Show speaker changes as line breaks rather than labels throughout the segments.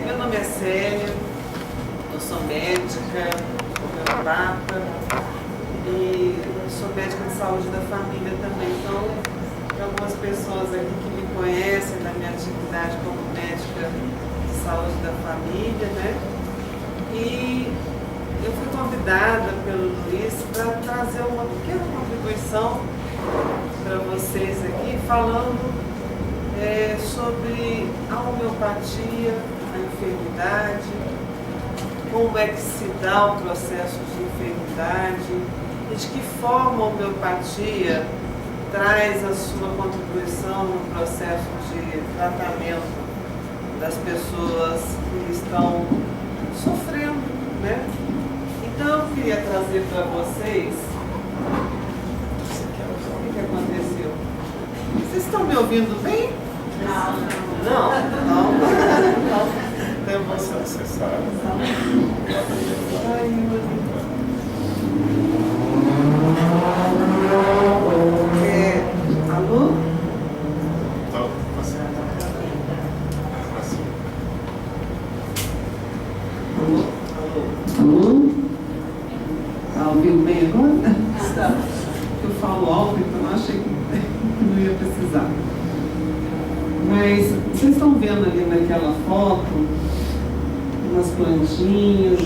Meu nome é Célia, eu sou médica, homeopata e sou médica de saúde da família também. Então, tem algumas pessoas aqui que me conhecem da minha atividade como médica de saúde da família, né? E eu fui convidada pelo Luiz para trazer uma pequena contribuição para vocês aqui, falando sobre a homeopatia, a enfermidade, como é que se dá o processo de enfermidade e de que forma a homeopatia traz a sua contribuição no processo de tratamento das pessoas que estão sofrendo, né? Então eu queria trazer para vocês o que aconteceu. Vocês estão me ouvindo bem? Não. Não? Então eu vou acessar. Alô? Alô? Tá ouvindo bem agora? Está. Eu falo alto, então eu achei que não ia precisar. Mas vocês estão vendo ali naquela foto umas plantinhas,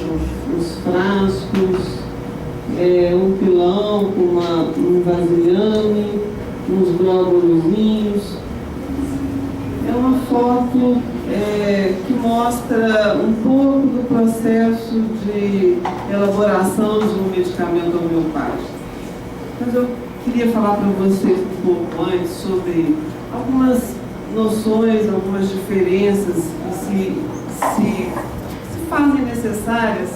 uns frascos, um pilão com um vasilhame, uns glóbulozinhos. É uma foto que mostra um pouco do processo de elaboração de um medicamento homeopático. Mas eu queria falar para vocês um pouco antes sobre algumas noções, algumas diferenças que se fazem necessárias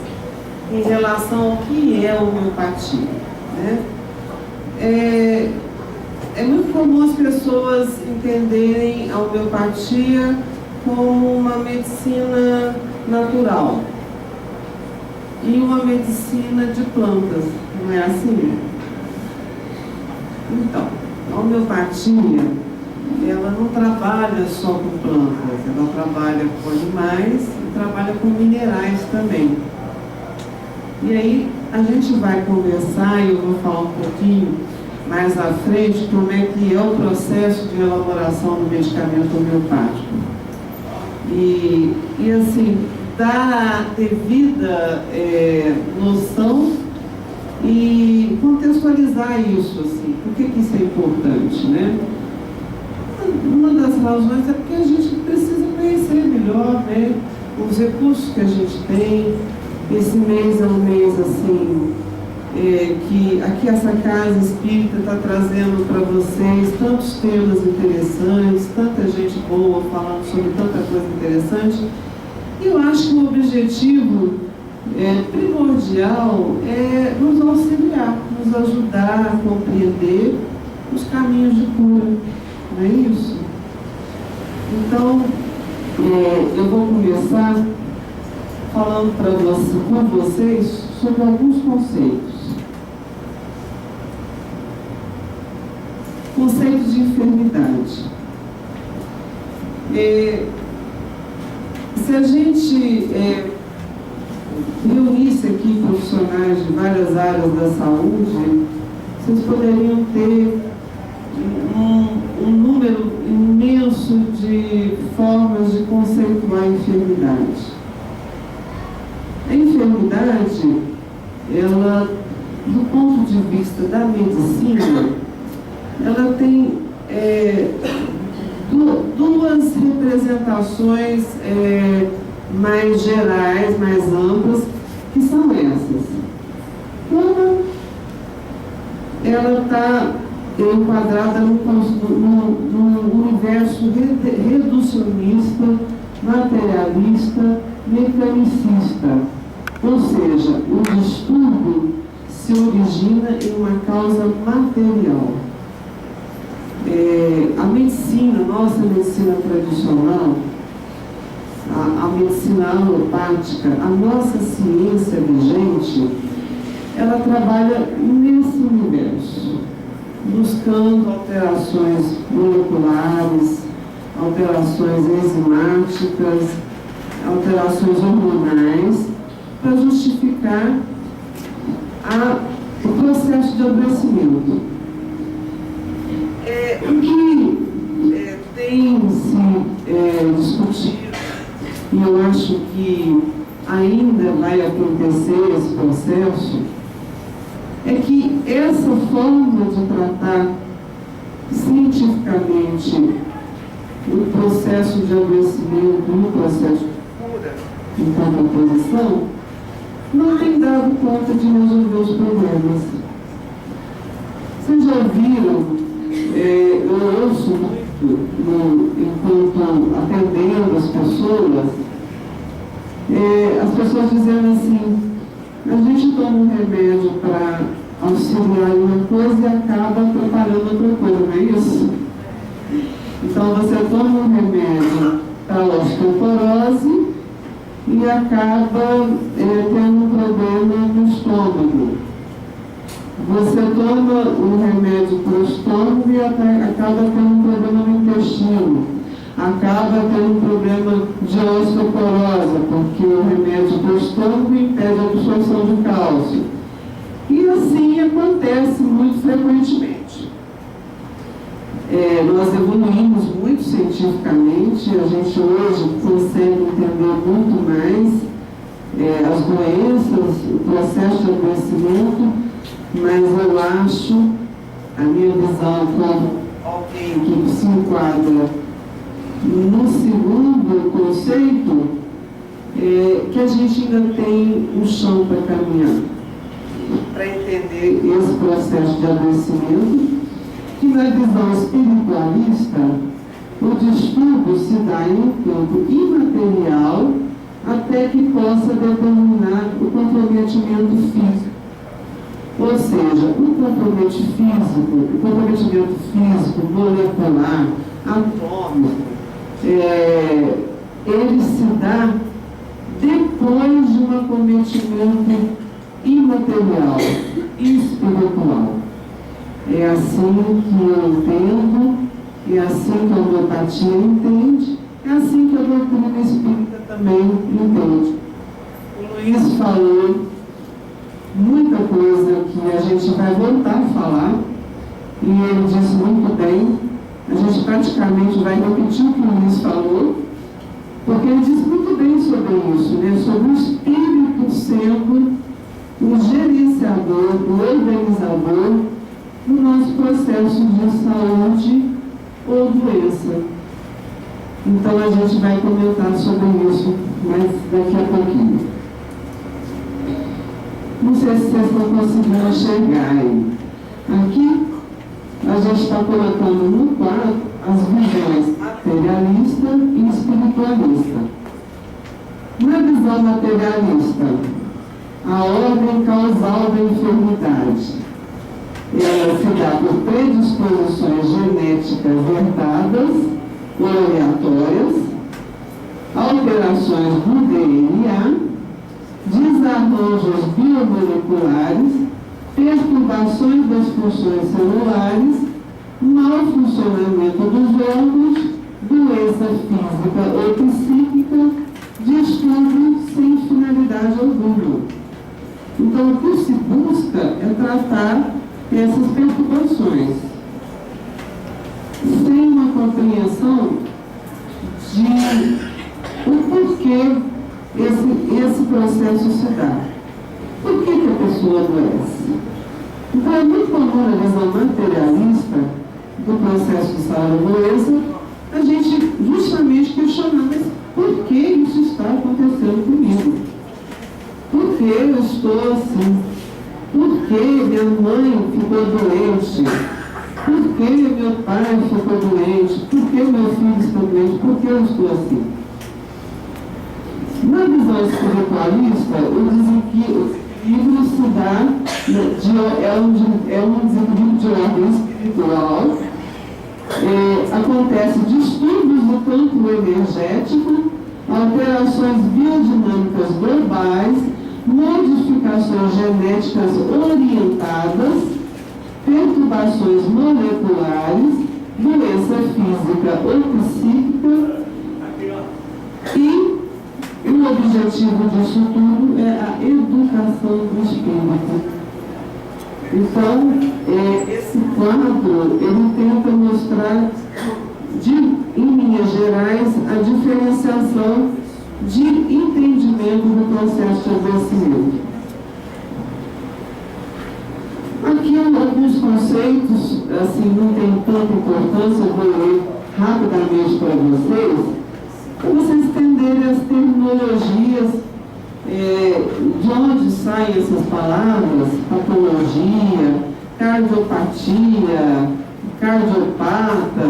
em relação ao que é a homeopatia, né? É muito comum as pessoas entenderem a homeopatia como uma medicina natural e uma medicina de plantas, não é assim? Então, a homeopatia, ela não trabalha só com plantas, ela trabalha com animais e trabalha com minerais também. E aí a gente vai conversar e eu vou falar um pouquinho mais à frente como é que é o processo de elaboração do medicamento homeopático. E assim, dar devida noção e contextualizar isso, assim, por que isso é importante, né? Uma das razões é porque a gente precisa conhecer melhor, né, os recursos que a gente tem. Esse mês é um mês assim, que aqui essa casa espírita está trazendo para vocês tantos temas interessantes, tanta gente boa falando sobre tanta coisa interessante. E eu acho que o objetivo primordial é nos auxiliar, nos ajudar a compreender os caminhos de cura, não é isso? Então, eu vou começar falando com vocês sobre alguns conceitos. Conceito de enfermidade. Se a gente reunisse aqui profissionais de várias áreas da saúde, vocês poderiam ter um número imenso de formas de conceituar a enfermidade. A enfermidade, ela, do ponto de vista da medicina, ela tem duas representações mais gerais, mais amplas, que são essas. Uma, ela está enquadrada num universo reducionista, materialista, mecanicista. Ou seja, o distúrbio se origina em uma causa material. A medicina, nossa medicina tradicional, a medicina alopática, a nossa ciência vigente, ela trabalha nesse universo, buscando alterações moleculares, alterações enzimáticas, alterações hormonais, para justificar o processo de adoecimento. O que tem se discutido, e eu acho que ainda vai acontecer esse processo, é que essa forma de tratar cientificamente o processo de adoecimento e o processo de cura em contraposição não tem dado conta de resolver os problemas. Vocês já viram, eu ouço muito, enquanto atendendo as pessoas dizendo assim: a gente toma um remédio para auxiliar uma coisa e acaba atrapalhando outra coisa, não é isso? Então você toma um remédio para osteoporose e acaba tendo um problema no estômago. Você toma um remédio para o estômago e acaba tendo um problema no intestino. Acaba tendo um problema de osteoporose, porque o remédio para o estômago impede a absorção de cálcio. E assim acontece muito frequentemente. Nós evoluímos muito cientificamente, a gente hoje consegue entender muito mais as doenças, o processo de adoecimento, mas eu acho, a minha visão como alguém que se enquadra no segundo conceito, que a gente ainda tem um chão para caminhar, para entender esse processo de adoecimento, que na visão espiritualista, o distúrbio se dá em um campo imaterial até que possa determinar o comprometimento físico. Ou seja, o comprometimento físico, molecular, atômico, ele se dá depois de um acometimento imaterial, espiritual. É assim que eu entendo, é assim que a homeopatia entende, é assim que a doutrina espírita também entende. O Luiz falou muita coisa que a gente vai voltar a falar, e ele disse muito bem. A gente praticamente vai repetir o que o Luiz falou, porque ele disse muito bem sobre isso, né? Sobre o espírito sendo o gerenciador, o organizador do nosso processo de saúde ou doença. Então a gente vai comentar sobre isso, mas daqui a pouquinho. Não sei se vocês estão conseguindo enxergar aí. Aqui a gente está colocando no quadro as visões materialista e espiritualista. Na visão materialista, a ordem causal da enfermidade, ela se dá por predisposições genéticas herdadas ou aleatórias, alterações do DNA, desarranjos biomoleculares, perturbações das funções celulares, mau funcionamento dos órgãos, doença física ou psíquica, distúrbio sem finalidade alguma. Então, o que se busca é tratar essas perturbações sem uma compreensão de o porquê esse processo se dá. Por que a pessoa adoece? Então, é muito comum na visão materialista do processo de saúde e doença a gente justamente questionar, mas por que isso está acontecendo comigo? Por que eu estou assim? Por que minha mãe ficou doente? Por que meu pai ficou doente? Por que meu filho está doente? Por que eu estou assim? Na visão espiritualista, eu dizem que o equilíbrio se dá, é um desequilíbrio de ordem espiritual, acontece distúrbios do campo energético, alterações biodinâmicas globais, modificações genéticas orientadas, perturbações moleculares, doença física ou psíquica, e o objetivo disso tudo é a educação do espírito. Então, esse quadro, ele tenta mostrar, em linhas gerais, a diferenciação de entendimento do processo de adoecimento. Aqui alguns conceitos, assim, não tem tanta importância, eu vou ler rapidamente para vocês, para vocês entenderem as terminologias, de onde saem essas palavras: patologia, cardiopatia, cardiopata.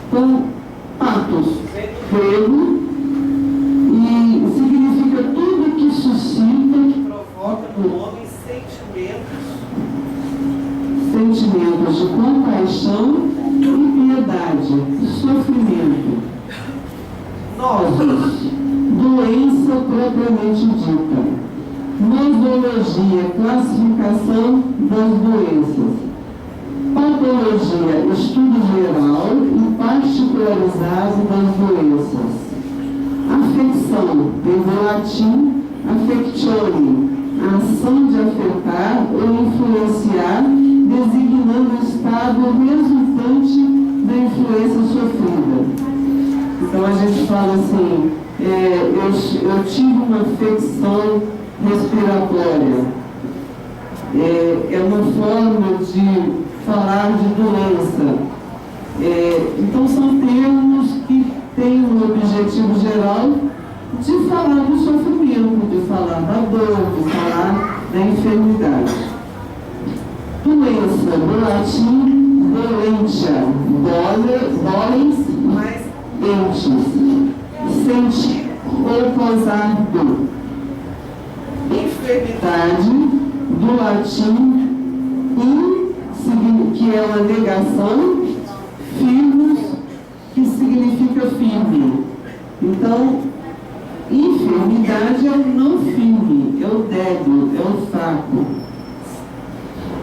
Então, patos, grego, e significa tudo que suscita, que provoca no homem sentimentos de compaixão e piedade, sofrimento, nosos, doença propriamente dita, nosologia, classificação das doenças, patologia, estudo geral e particularizado das doenças, afecção, vem do latim affectione, a ação de afetar ou influenciar, designando o estado resultante da influência sofrida. Então a gente fala assim, eu tive uma afecção respiratória. É uma forma de falar de doença. Então são termos que têm um objetivo geral de falar do sofrimento, de falar da dor, de falar da enfermidade. Doença, do latim, dolentia, dolens, mais entes, sentir ou causar dor. Enfermidade, do latim, que é uma negação, firmus, que significa firme. Então, enfermidade é o não firme, é o débil, é o fraco.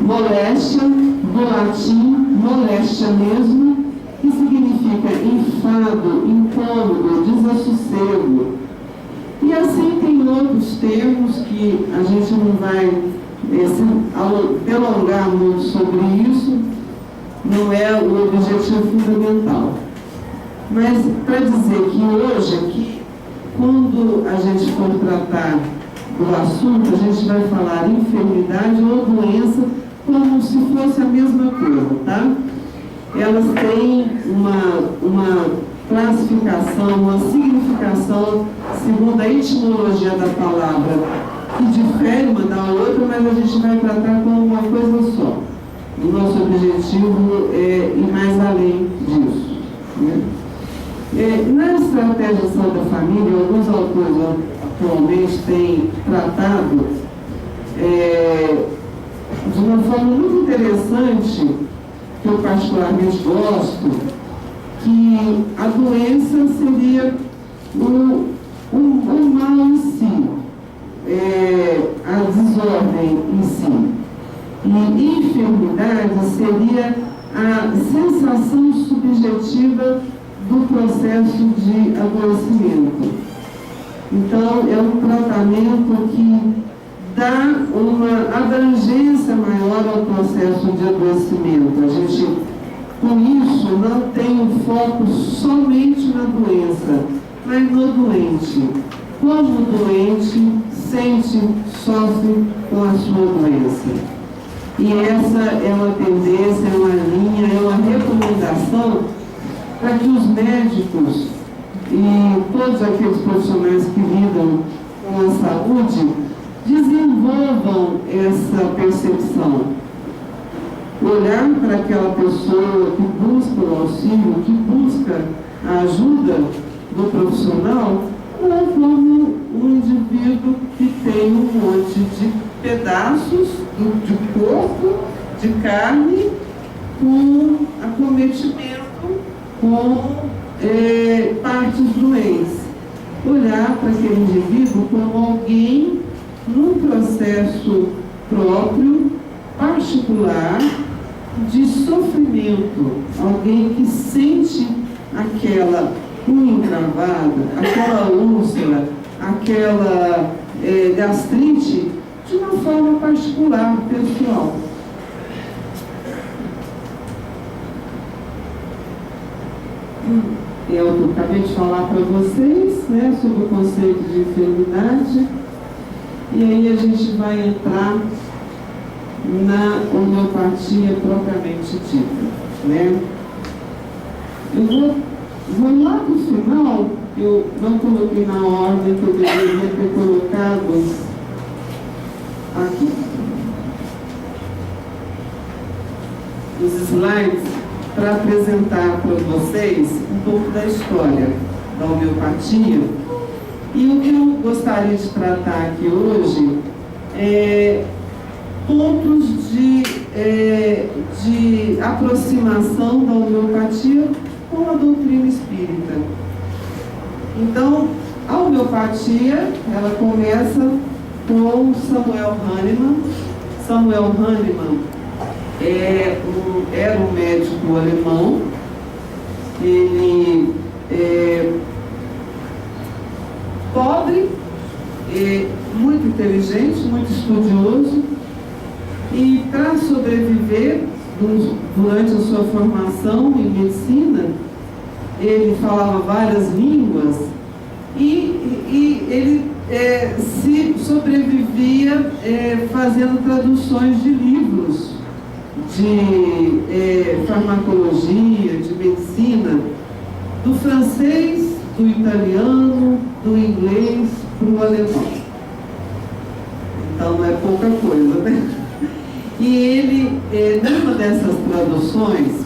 Moléstia, do latim, moléstia mesmo, que significa enfado, incômodo, desassossego. E assim tem outros termos que a gente não vai delongar muito sobre isso, não é o objetivo fundamental. Mas para dizer que hoje aqui, quando a gente for tratar do assunto, a gente vai falar enfermidade ou doença como se fosse a mesma coisa, tá? Elas têm uma classificação, uma significação, segundo a etimologia da palavra, que difere uma da outra, mas a gente vai tratar como uma coisa só. O nosso objetivo é ir mais além disso, né? Na estratégia de saúde da família, alguns autores atualmente têm tratado de uma forma muito interessante, que eu particularmente gosto, que a doença seria o mal em si, a desordem em si. E enfermidade seria a sensação subjetiva do processo de adoecimento. Então, é um tratamento que dá uma abrangência maior ao processo de adoecimento. A gente, com isso, não tem um foco somente na doença, mas no doente. Como o doente sente, sofre com a sua doença. E essa é uma tendência, é uma linha, é uma recomendação para que os médicos e todos aqueles profissionais que lidam com a saúde desenvolvam essa percepção. Olhar para aquela pessoa que busca o auxílio, que busca a ajuda do profissional, não como um indivíduo que tem um monte de pedaços de corpo, de carne, com acometimento, com partes doentes. Olhar para aquele indivíduo como alguém num processo próprio, particular, de sofrimento, alguém que sente aquela unha encravada, aquela úlcera, aquela gastrite, de uma forma particular, pessoal. Eu acabei de falar para vocês, né, sobre o conceito de enfermidade, e aí a gente vai entrar na homeopatia propriamente dita, né? Eu vou lá no final, eu não coloquei na ordem que eu deveria ter colocado aqui. Os slides para apresentar para vocês um pouco da história da homeopatia. E o que eu gostaria de tratar aqui hoje é pontos de aproximação da homeopatia com a doutrina espírita. Então, a homeopatia, ela começa com Samuel Hahnemann. Samuel Hahnemann era um médico alemão. Ele pobre, muito inteligente, muito estudioso, e para sobreviver durante a sua formação em medicina, ele falava várias línguas e ele se sobrevivia fazendo traduções de livros de farmacologia, de medicina, do francês, do italiano, do inglês para o alemão. Então não é pouca coisa, né? E ele, numa dessas traduções,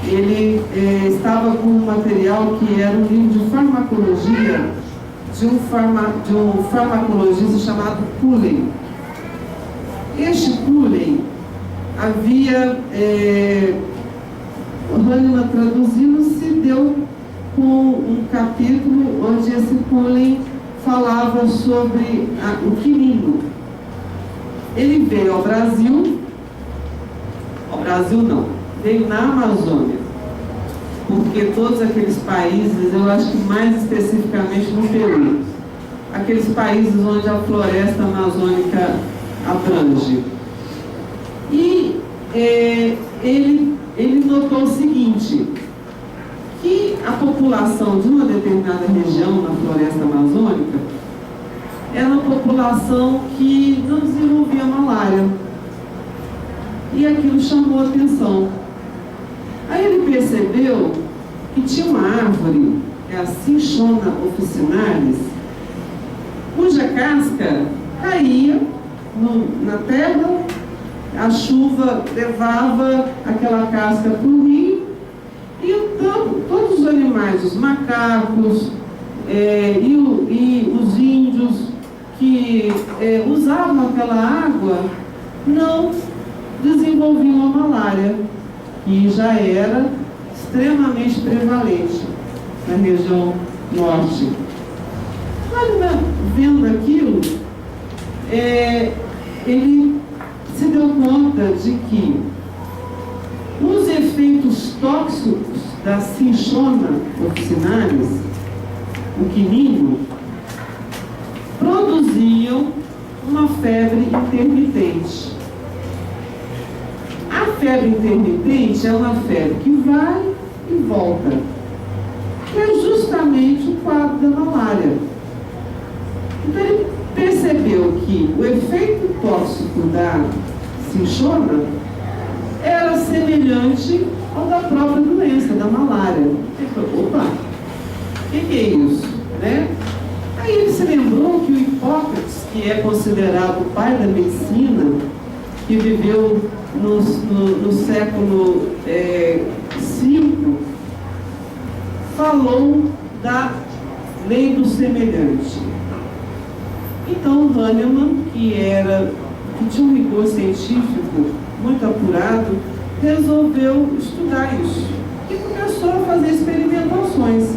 ele estava com um material que era um livro de farmacologia de um farmacologista chamado Cullen. Este Cullen havia, Hahnemann traduzindo, se deu com um capítulo onde esse Cullen falava sobre o quinino. Ele veio ao Brasil não, veio na Amazônia, porque todos aqueles países, eu acho que mais especificamente no Peru, aqueles países onde a floresta amazônica abrange. E ele notou o seguinte, que a população de uma determinada região na floresta amazônica era uma população que não desenvolvia malária. E aquilo chamou a atenção. Aí ele percebeu que tinha uma árvore, a Cinchona officinalis, cuja casca caía na terra, a chuva levava aquela casca para o rio, e então todos os animais, os macacos e os índios que usavam aquela água não desenvolviam a malária, que já era extremamente prevalente na região norte. Mas, vendo aquilo, ele se deu conta de que os efeitos tóxicos da Cinchona officinalis, o quinino, produziam uma febre intermitente. A febre intermitente é uma febre que vai e volta, que é justamente o quadro da malária. Então ele percebeu que o efeito tóxico da Cinchona era semelhante ao da própria doença, da malária. Ele falou, opa, que é isso? Né? Aí ele se lembrou que o Hipócrates, que é considerado o pai da medicina, que viveu no século V, falou da lei do semelhante. Então Hahnemann, que tinha um rigor científico muito apurado, resolveu estudar isso e começou a fazer experimentações.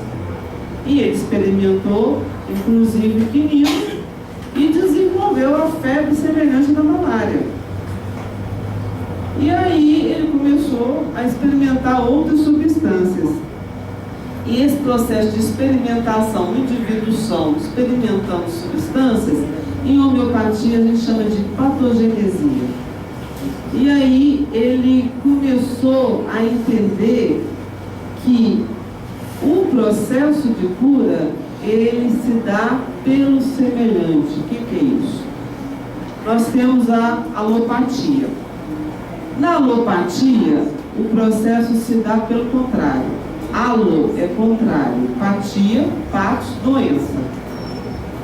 E ele experimentou, inclusive, quinino, e desenvolveu a febre semelhante da malária. E aí ele começou a experimentar outras substâncias. E esse processo de experimentação, indução, experimentando substâncias, em homeopatia a gente chama de patogenesia. E aí ele começou a entender que o processo de cura, ele se dá pelo semelhante. O que é isso? Nós temos a alopatia. Na alopatia, o processo se dá pelo contrário. Alo é contrário, patia, patos, doença.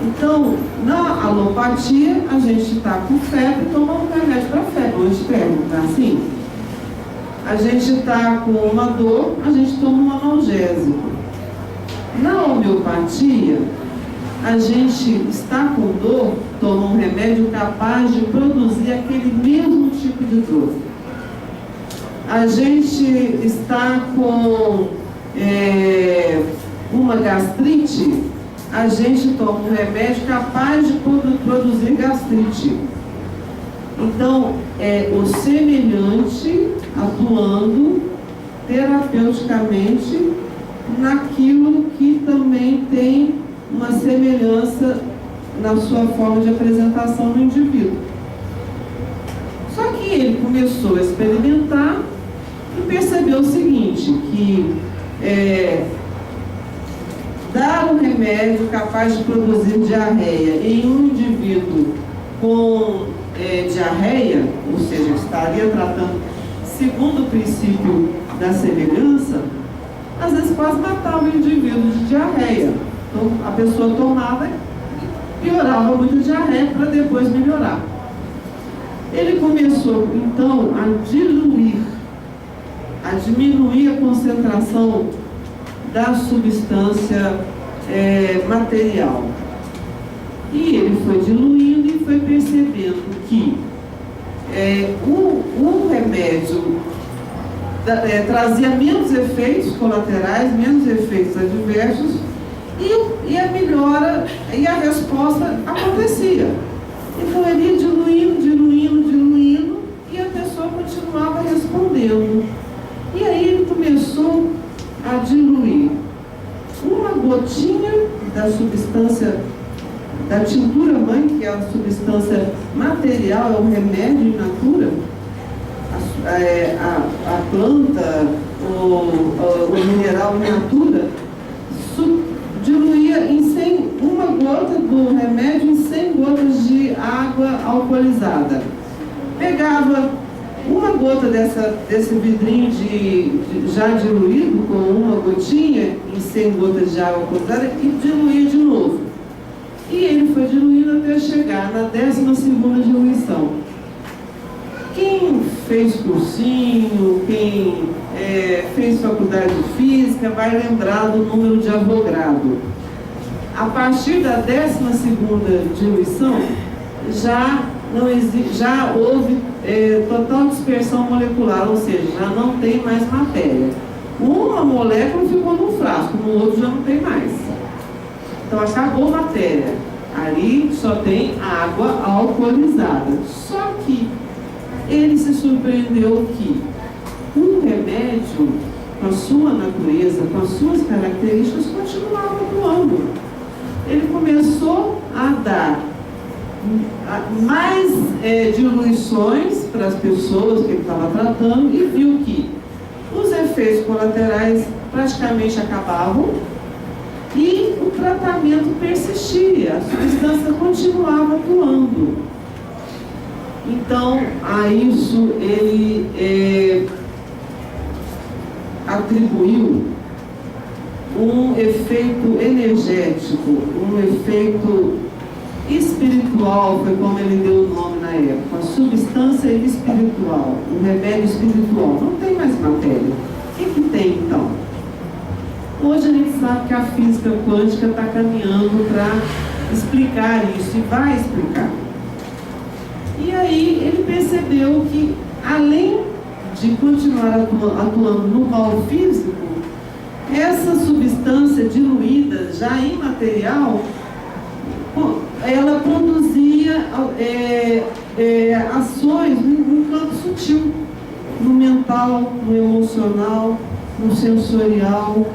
Então, na alopatia, a gente está com febre, toma um remédio para febre, um antiferro, tá assim? A gente está com uma dor, a gente toma um analgésico. Na homeopatia, a gente está com dor, toma um remédio capaz de produzir aquele mesmo tipo de dor. A gente está com uma gastrite, a gente toma um remédio capaz de produzir gastrite. Então, é o semelhante atuando terapeuticamente naquilo que também tem uma semelhança na sua forma de apresentação no indivíduo. Só que ele começou a experimentar e percebeu o seguinte, que dar um remédio capaz de produzir diarreia em um indivíduo com diarreia, ou seja, estaria tratando segundo o princípio da semelhança, às vezes quase matava o indivíduo de diarreia. Então a pessoa tomava e piorava muito a diarreia para depois melhorar. Ele começou então a diminuir a concentração da substância material. E ele foi diluindo e foi percebendo que o remédio trazia menos efeitos colaterais, menos efeitos adversos, e a melhora e a resposta acontecia. Então ele ia diluindo, e a pessoa continuava respondendo. E aí ele começou a diluir uma gotinha da substância da tintura mãe, que é a substância material, é o remédio in natura, a planta, o mineral in natura, diluía uma gota do remédio em 100 gotas de água alcoolizada. Pegava uma gota desse vidrinho já diluído, com uma gotinha em 100 gotas de água alcoolizada, e diluía de novo. E ele foi diluindo até chegar na 12ª diluição. Quem fez cursinho, quem fez faculdade de física, vai lembrar do número de Avogadro. A partir da 12ª diluição, já houve total dispersão molecular, ou seja, já não tem mais matéria. Uma molécula ficou no frasco, no outro já não tem mais. Então acabou a matéria. Ali só tem água alcoolizada. Só que ele se surpreendeu que um remédio, com a sua natureza, com as suas características, continuava atuando. Ele começou a dar mais diluições para as pessoas que ele estava tratando e viu que os efeitos colaterais praticamente acabavam e o tratamento persistia, a substância continuava atuando. Então, a isso ele atribuiu um efeito energético, um efeito espiritual, foi como ele deu o nome na época, a substância espiritual, um remédio espiritual. Não tem mais matéria. O que tem então? Hoje a gente sabe que a física quântica está caminhando para explicar isso e vai explicar. E aí ele percebeu que, além de continuar atuando no mal físico, essa substância diluída, já imaterial, ela produzia ações no campo sutil, no mental, no emocional, no sensorial.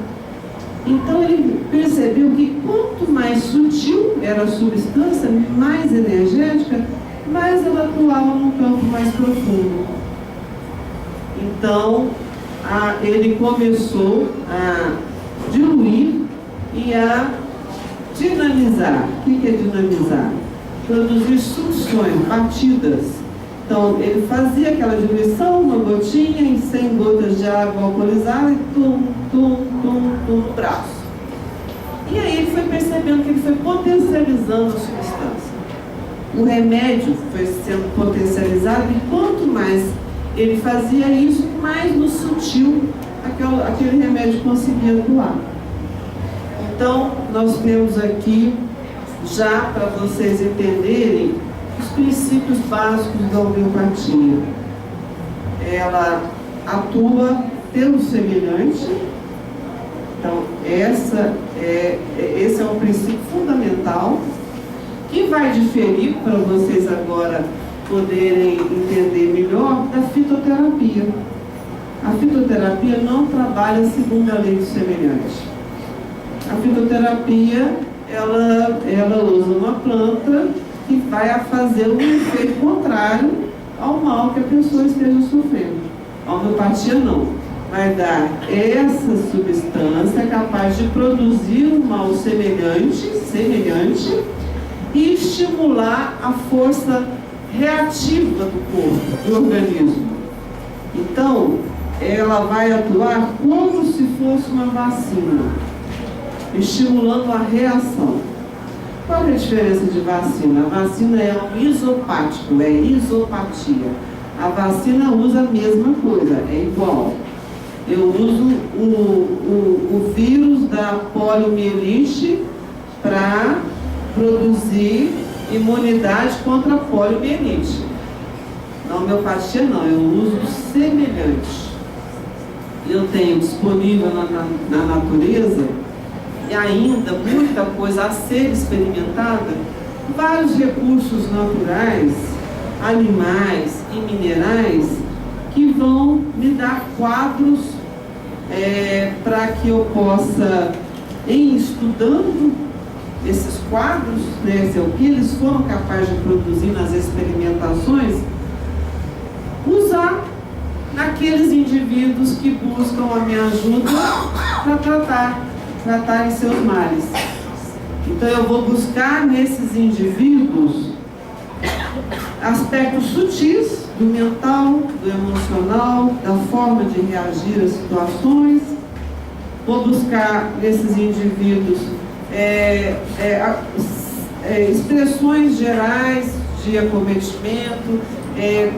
Então ele percebeu que quanto mais sutil era a substância, mais energética, mais ela atuava no campo mais profundo. Então ele começou a diluir e a dinamizar. O que é dinamizar? Produzir sucções, batidas. Então ele fazia aquela diluição, uma gotinha em 100 gotas de água alcoolizada e tum, tum, tum, tum no braço. E aí ele foi percebendo que ele foi potencializando a substância. O remédio foi sendo potencializado e quanto mais ele fazia isso, mais no sutil aquele remédio conseguia atuar. Então, nós temos aqui, já para vocês entenderem, os princípios básicos da homeopatia. Ela atua pelo semelhante. Então, esse é um princípio fundamental, que vai diferir, para vocês agora poderem entender melhor, da fitoterapia. A fitoterapia não trabalha segundo a lei do semelhante. A fitoterapia, ela usa uma planta que vai fazer um efeito contrário ao mal que a pessoa esteja sofrendo. A homeopatia não. Vai dar essa substância capaz de produzir um mal semelhante e estimular a força reativa do corpo, do organismo. Então, ela vai atuar como se fosse uma vacina, estimulando a reação. Qual é a diferença de vacina? A vacina é um isopático, é isopatia. A vacina usa a mesma coisa, é igual. Eu uso o vírus da poliomielite para produzir imunidade contra a poliomielite. Na homeopatia não, eu uso semelhante. Eu tenho disponível na natureza, e ainda muita coisa a ser experimentada, vários recursos naturais, animais e minerais, que vão me dar quadros para que eu possa, em estudando esses quadros, né, o que eles foram capazes de produzir nas experimentações, usar naqueles indivíduos que buscam a minha ajuda para tratarem seus males. Então eu vou buscar nesses indivíduos aspectos sutis do mental, do emocional, da forma de reagir às situações. Vou buscar nesses indivíduos expressões gerais de acometimento,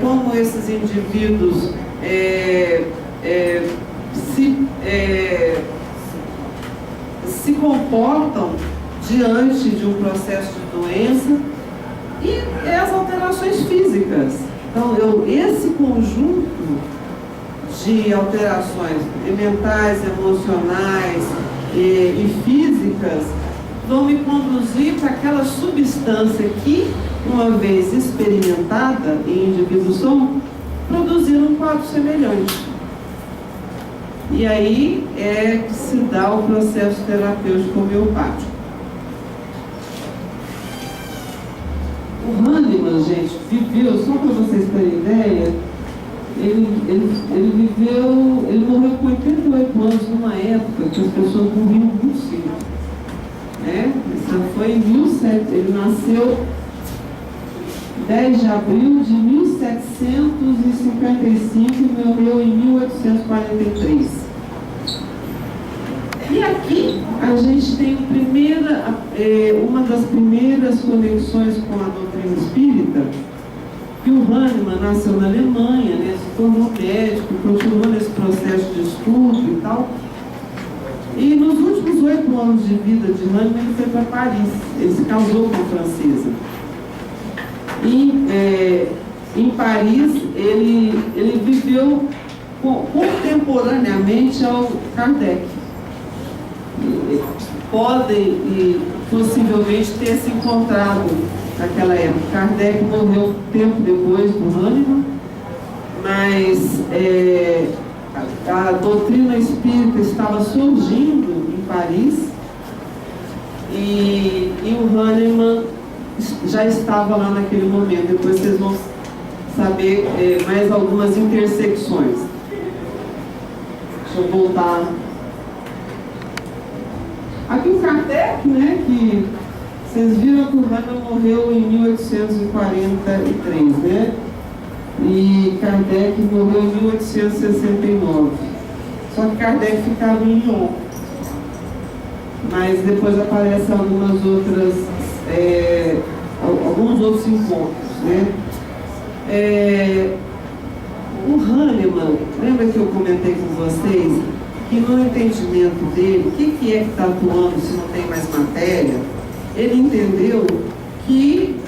como esses indivíduos se comportam diante de um processo de doença e as alterações físicas. Então, esse conjunto de alterações mentais, emocionais e físicas vão me conduzir para aquela substância que, uma vez experimentada em indivíduos, produzir um quadro semelhante. E aí é que se dá o processo terapêutico homeopático. O Hahnemann, gente, viveu, só para vocês terem ideia, ele morreu com 88 anos numa época que as pessoas morriam muito cedo. Isso foi em 1700, ele nasceu 10 de abril de 1755 e morreu em 1843. E aqui a gente tem uma das primeiras conexões com a doutrina espírita, que o Hahnemann nasceu na Alemanha, né, se tornou médico, continuou nesse processo de estudo e tal. E nos últimos 8 anos de vida de Hahnemann, ele foi para Paris. Ele se casou com uma francesa. E em Paris, ele viveu contemporaneamente ao Kardec. Podem possivelmente ter se encontrado naquela época. Kardec morreu tempo depois do Hahnemann, mas a doutrina espírita estava surgindo em Paris e o Hahnemann já estava lá naquele momento. Depois vocês vão saber mais algumas intersecções. Deixa eu voltar. Aqui o Kardec, né, que vocês viram que o Hahnemann morreu em 1843, né? E Kardec morreu em 1869. Só que Kardec ficava em Lyon. Mas depois aparecem alguns outros encontros, né? O Hahnemann, lembra que eu comentei com vocês que no entendimento dele, o que é que está atuando se não tem mais matéria? Ele entendeu que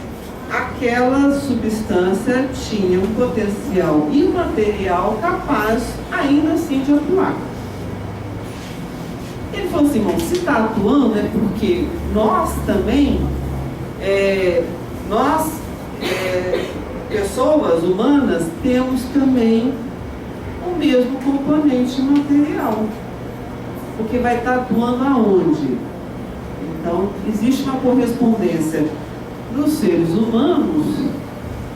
aquela substância tinha um potencial imaterial capaz ainda assim de atuar. Ele falou assim, bom, se está atuando é porque nós também, pessoas humanas, temos também o mesmo componente material, porque vai estar atuando aonde? Então, existe uma correspondência dos seres humanos,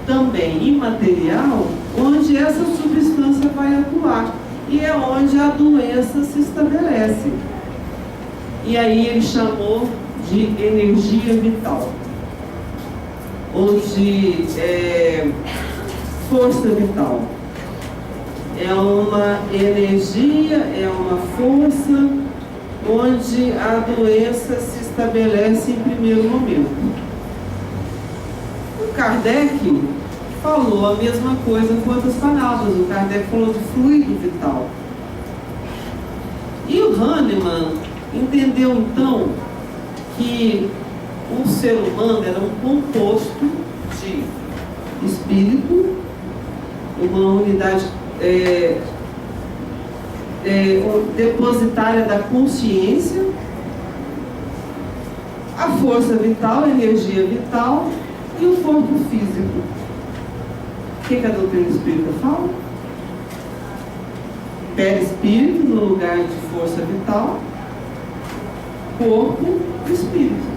também imaterial, onde essa substância vai atuar, e é onde a doença se estabelece. E aí ele chamou de energia vital, ou de força vital. É uma energia, é uma força onde a doença se estabelece em primeiro momento. O Kardec falou a mesma coisa com outras palavras. O Kardec falou de fluido vital. E o Hahnemann entendeu então que o ser humano era um composto de espírito, uma unidade depositária da consciência, a força vital, a energia vital e o corpo físico. O que a doutrina espírita fala? Perispírito no lugar de força vital, corpo e espírito.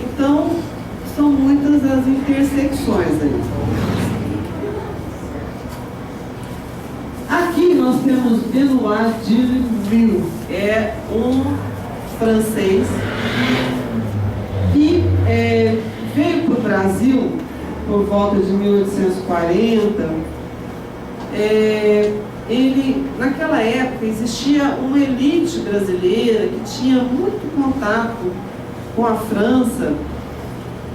Então, são muitas as intersecções aí. Aqui nós temos Benoît Duluth, é um francês que veio para o Brasil por volta de 1840. Naquela época existia uma elite brasileira que tinha muito contato com a França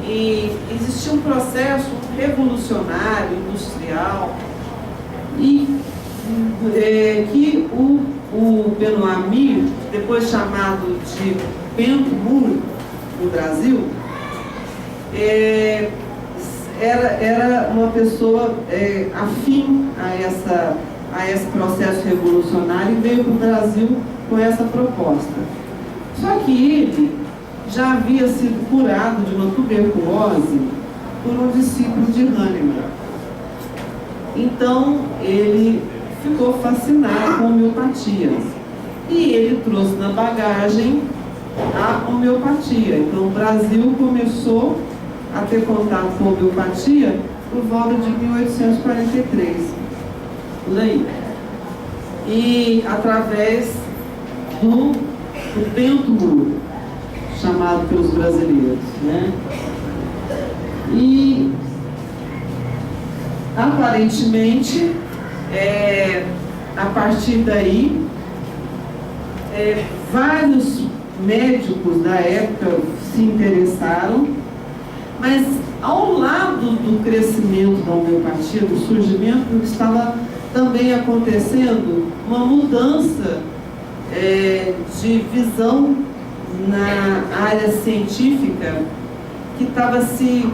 e existia um processo revolucionário, industrial, e que o Benoît Mir, depois chamado de Bento Moore no Brasil, era uma pessoa afim a esse processo revolucionário e veio para o Brasil com essa proposta. Só que ele já havia sido curado de uma tuberculose por um discípulo de Hahnemann. Então ele ficou fascinado com a homeopatia e ele trouxe na bagagem a homeopatia. Então o Brasil começou a ter contato com a homeopatia por volta de 1843, por aí. E através do Bento Moore, chamado pelos brasileiros, né? E aparentemente a partir daí vários médicos da época se interessaram, mas ao lado do crescimento da homeopatia, do surgimento, estava também acontecendo uma mudança de visão na área científica, que estava se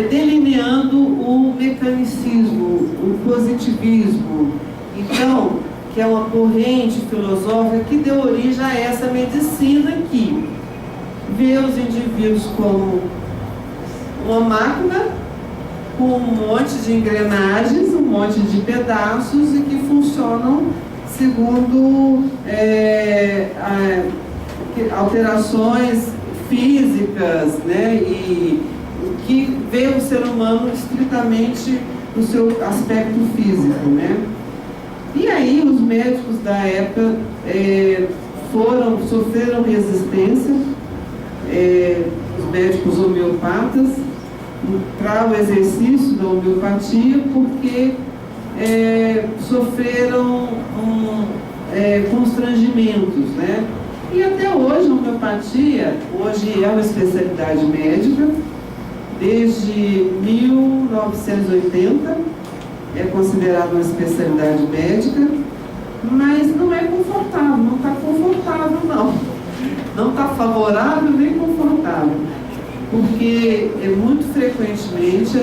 delineando o mecanicismo, o positivismo. Então, que é uma corrente filosófica que deu origem a essa medicina que vê os indivíduos como uma máquina com um monte de engrenagens, um monte de pedaços e que funcionam segundo alterações físicas, né? E que vê o ser humano estritamente no seu aspecto físico, né? E aí os médicos da época sofreram resistência, os médicos homeopatas, para o exercício da homeopatia, porque sofreram constrangimentos, né? E até hoje a homeopatia, hoje é uma especialidade médica, desde 1980 é considerada uma especialidade médica, mas não é confortável, não está confortável não. Não está favorável nem confortável, porque muito frequentemente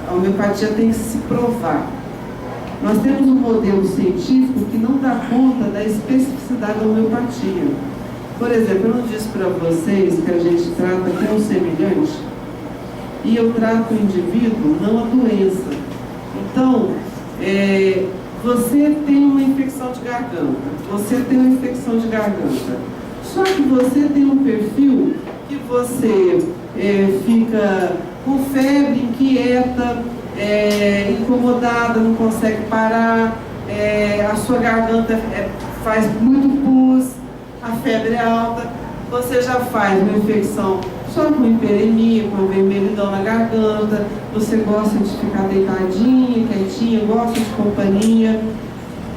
a homeopatia tem que se provar. Nós temos um modelo científico que não dá conta da especificidade da homeopatia. Por exemplo, eu não disse para vocês que a gente trata com o semelhante, e eu trato o indivíduo, não a doença. Então, você tem uma infecção de garganta, só que você tem um perfil que você fica com febre, inquieta, incomodada, não consegue parar, a sua garganta faz muito pus, a febre é alta, você já faz uma infecção só com hiperemia, com vermelhidão na garganta, você gosta de ficar deitadinha, quietinha, gosta de companhia.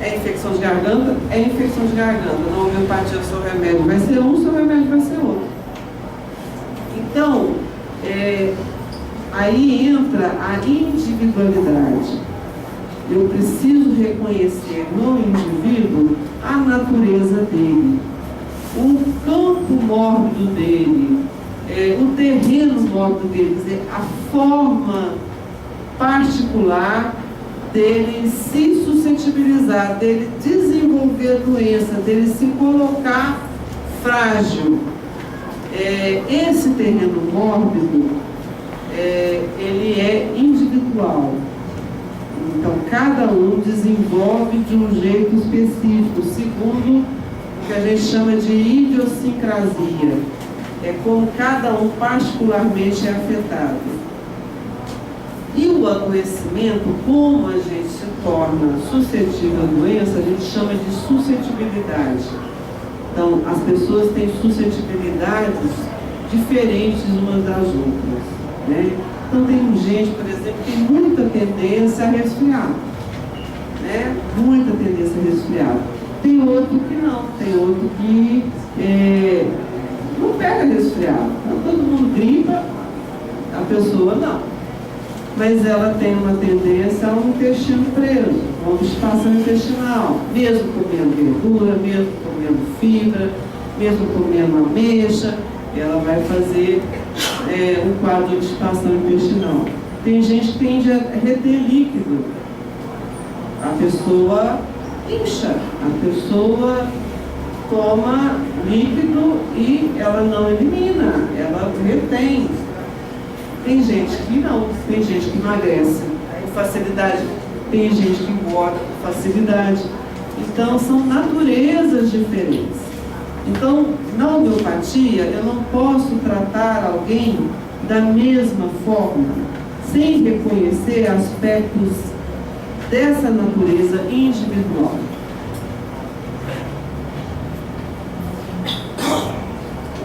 É infecção de garganta? É infecção de garganta. Na homeopatia, o seu remédio vai ser um, o seu remédio vai ser outro. Então, aí entra a individualidade. Eu preciso reconhecer no indivíduo a natureza dele, o campo mórbido dele, o terreno mórbido dele, quer dizer, a forma particular dele se suscetibilizar, dele desenvolver a doença, dele se colocar frágil. Esse terreno mórbido, ele é individual. Então, cada um desenvolve de um jeito específico, segundo o que a gente chama de idiosincrasia. É como cada um particularmente é afetado. E o adoecimento, como a gente se torna suscetível à doença, a gente chama de suscetibilidade. Então, as pessoas têm suscetibilidades diferentes umas das outras, né? Então, tem gente, por exemplo, que tem muita tendência a resfriar, né? Muita tendência a resfriar. Tem outro que não, tem outro que não pega resfriado. Então, todo mundo gripa, a pessoa não. Mas ela tem uma tendência ao intestino preso, a uma disfunção intestinal, mesmo comendo verdura, mesmo comendo fibra, mesmo comendo ameixa, ela vai fazer um quadro de disfunção intestinal. Tem gente que tende a reter líquido, a pessoa incha, a pessoa toma líquido e ela não elimina, ela retém. Tem gente que não, tem gente que emagrece com facilidade, tem gente que engorda com facilidade. Então, são naturezas diferentes. Então, na homeopatia, eu não posso tratar alguém da mesma forma, sem reconhecer aspectos dessa natureza individual.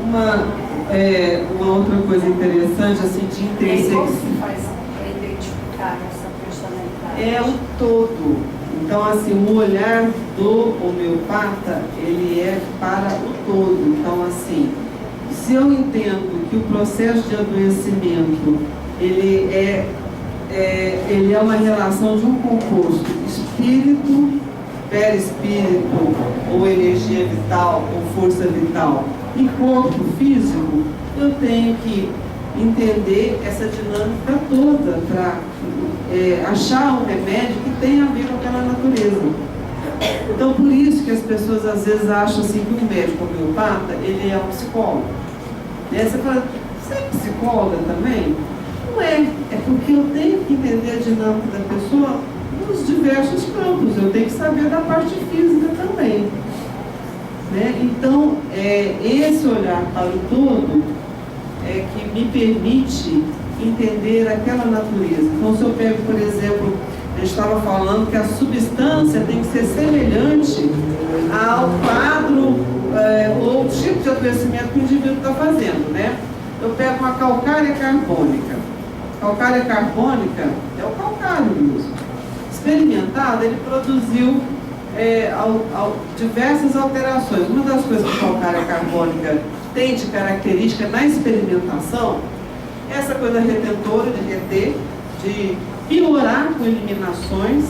Uma outra coisa interessante, assim, de intersecção.
Como se faz para identificar essa personalidade?
É o todo. Então, assim, o olhar do homeopata, ele é para o todo. Então, assim, se eu entendo que o processo de adoecimento, ele é uma relação de um composto espírito, perispírito, ou energia vital, ou força vital, e corpo físico, eu tenho que entender essa dinâmica toda para achar um remédio que tenha a ver com aquela natureza. Então, por isso que as pessoas às vezes acham assim que um médico homeopata, ele é um psicólogo. E aí você fala, você é psicóloga também? Não é, é porque eu tenho que entender a dinâmica da pessoa nos diversos campos, eu tenho que saber da parte física também. Né? Então, esse olhar para o todo é que me permite entender aquela natureza. Então, se eu pego, por exemplo, a gente estava falando que a substância tem que ser semelhante ao quadro ou tipo de adoecimento que o indivíduo está fazendo, né? Eu pego uma calcária carbônica. Calcária carbônica é o calcário mesmo. Experimentado, ele produziu diversas alterações. Uma das coisas que a calcária carbônica tem de característica na experimentação é essa coisa retentora de reter, de piorar com eliminações.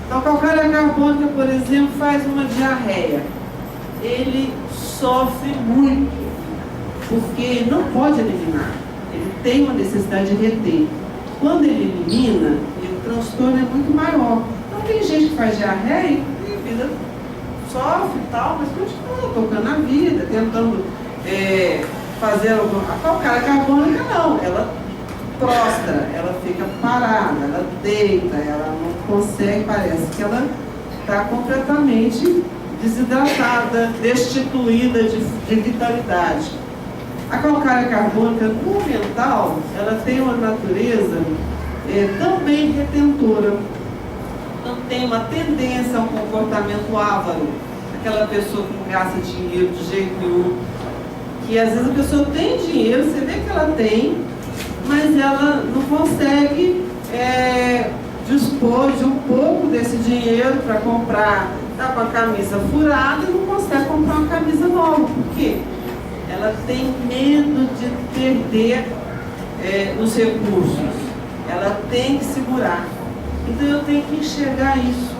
Então, a calcária carbônica, por exemplo, faz uma diarreia. Ele sofre muito, porque ele não pode eliminar. Ele tem uma necessidade de reter. Quando ele elimina, o transtorno é muito maior. Então, tem gente que faz diarreia e a vida sofre e tal, mas continua tocando a vida, tentando fazer alguma... A calcária carbônica não, ela prostra, ela fica parada, ela deita, ela não consegue, parece que ela está completamente desidratada, destituída de vitalidade. A calcária carbônica, no mental, ela tem uma natureza também retentora. Então tem uma tendência a um comportamento avaro, aquela pessoa que não gasta dinheiro de jeito nenhum, que às vezes a pessoa tem dinheiro, você vê que ela tem, mas ela não consegue dispor de um pouco desse dinheiro para comprar, está com a camisa furada e não consegue comprar uma camisa nova. Por quê? Ela tem medo de perder os recursos, ela tem que segurar. Então eu tenho que enxergar isso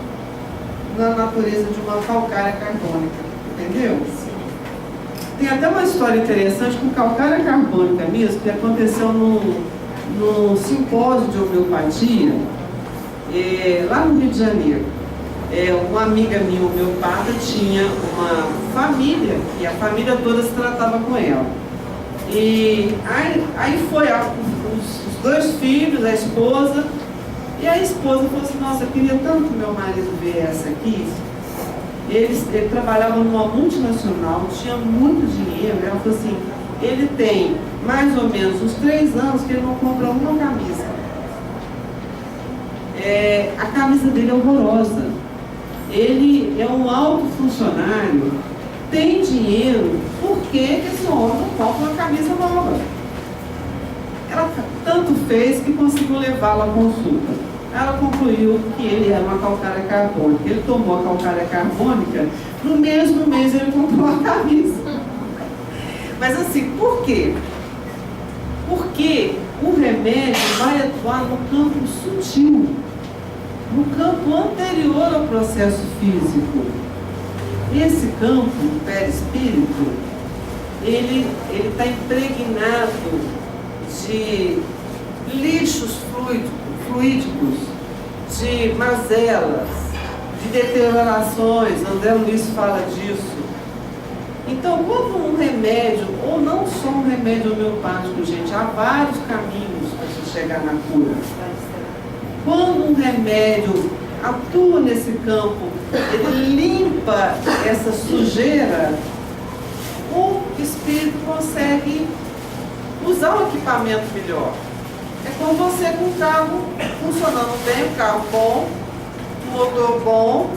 na natureza de uma calcária carbônica, entendeu? Tem até uma história interessante com calcária carbônica mesmo, que aconteceu no simpósio de homeopatia, lá no Rio de Janeiro. Uma amiga minha, homeopata, tinha uma família, e a família toda se tratava com ela. E aí foi os dois filhos, a esposa, e a esposa falou assim, nossa, eu queria tanto que meu marido viesse aqui. Ele trabalhava numa multinacional, tinha muito dinheiro. Ela falou assim, ele tem mais ou menos uns 3 anos que ele não compra uma camisa. A camisa dele é horrorosa. Ele é um alto funcionário, tem dinheiro, por que esse homem não compra uma camisa nova? Ela tanto fez que conseguiu levá-la à consulta. Ela concluiu que ele era uma calcária carbônica. Ele tomou a calcária carbônica, no mesmo mês ele comprou a camisa. Mas assim, por quê? Porque o remédio vai atuar no campo sutil, no campo anterior ao processo físico. Esse campo, o perispírito, ele está impregnado de lixos fluídicos, de mazelas, de deteriorações. André Luiz fala disso. Então, quando um remédio, ou não só um remédio homeopático, gente, há vários caminhos para se chegar na cura. Quando um remédio atua nesse campo, ele limpa essa sujeira, o espírito consegue usar o equipamento melhor. É como você com um carro funcionando bem, um carro bom, um motor bom,